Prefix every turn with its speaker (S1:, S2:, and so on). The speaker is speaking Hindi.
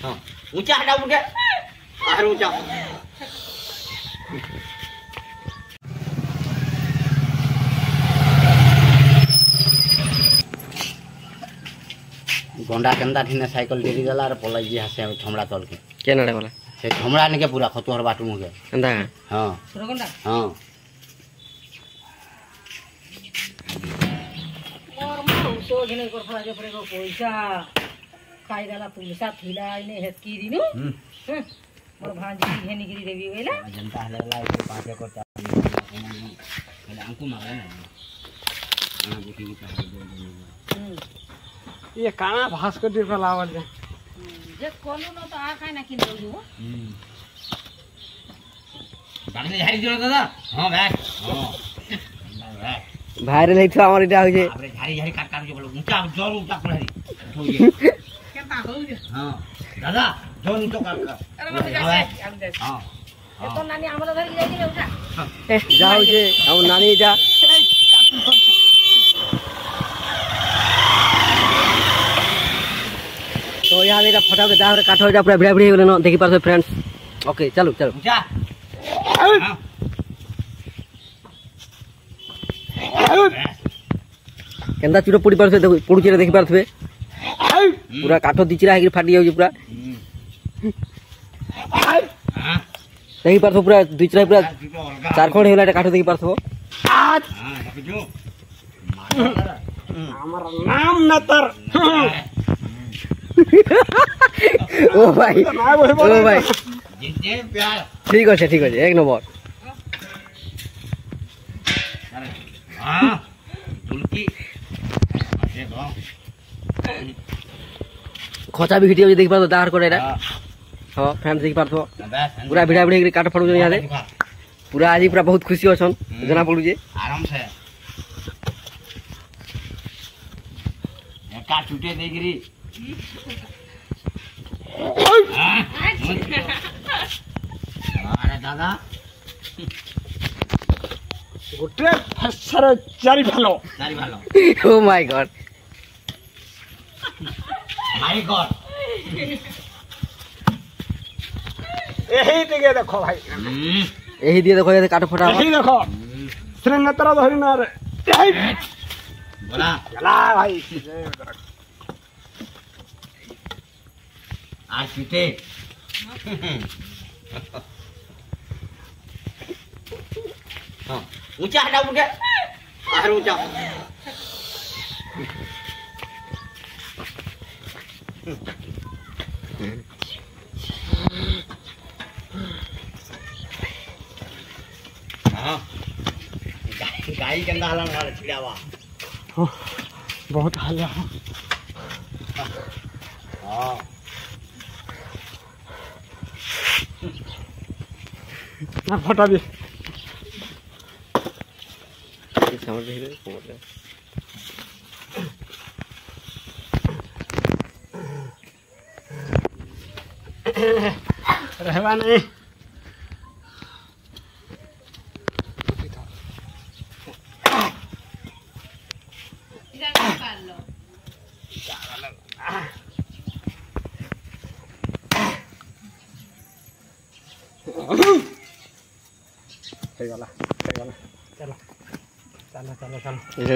S1: हाँ ऊंचा हटा उठ और ऊंचा गंडा केंदा ठिने साइकिल डेरी गला रे पलाई जी हसे ठमड़ा तल के
S2: केनडे वाला
S1: से ठमड़ा ने के पूरा खतोहर बाटू मुके
S2: केंदा
S1: हां
S3: गंडा
S1: हां
S3: और मो सो घने कर फला जे परे को पैसा खाई गला पुलिसा थिला इने हेतकी दिनु मोर भांजी हे निगिरी देवी गइला
S1: जनता हला इसे पाके को पहले अंकु मारे ना हां बुटी की तरह
S4: ये काना भास को दे लावल जे
S3: जे कोलो न तो आ खाय ना कि दउ
S1: गाड़ी झाड़ी जोर दादा हां भाई हां
S2: भाइरल है तो हमर इटा हो जे
S1: आपरे झाड़ी झाड़ी काट काट जो बोलो ऊंचा जोर ऊंचा कोड़ी
S3: केता हो जे
S1: हां दादा जोर ऊंचा काट
S3: अरे मत जा
S1: हां
S3: ए तो नानी हमरा धरि जाई रे उठा
S2: जाओ जे हम नानी इटा तो यहाँ मेरा फटा के दाव रे काठो इटा पूरा भिड़ा भिड़ी गेले न देखि पारछो फ्रेंड्स ओके चलो चलो
S1: ऊंचा
S2: केंदा चुरो पड़ी पारछो देखो पड़ुची रे देखि पारछबे पूरा काठो दिचरा हेकि फाटी जाउ पूरा देखि पारछो पूरा दिचरा पूरा चारखोड़ हेला काठो देखि पारछो
S4: हमारा नाम नतर
S2: ओ भाई
S1: जिंदे प्यार
S2: ठीक है एक नंबर
S1: हां तुलकी देखो
S2: खचा भी घिटियो देखि पारछो दाहर कोडा हां फ्रेंड्स देखि पारछो पूरा भिड़ा भिड़ी काठ फड़ु यहाँ से पूरा आज पूरा बहुत खुशी अछन जना पड़ू जे
S1: आराम से का छूटे देगिरी अरे दादा
S4: गोटे फसर चारि भालो
S2: ओ माय गॉड
S4: यही टिके देखो भाई
S2: यही दिए देखो ये काठ फटा
S4: यही देखो श्रीनगर धरि ना रे
S1: बोला
S4: चला भाई
S1: आज छूटे हाँ ऊंचा हटा उठ और ऊंचा हाँ गाई केंदा हलन वाला छिड़ावा
S4: बहुत हाल है
S1: हाँ
S4: ना फटा भी
S2: समझ रहे
S4: रहवा नहीं चलो चलो चलो चलो चलो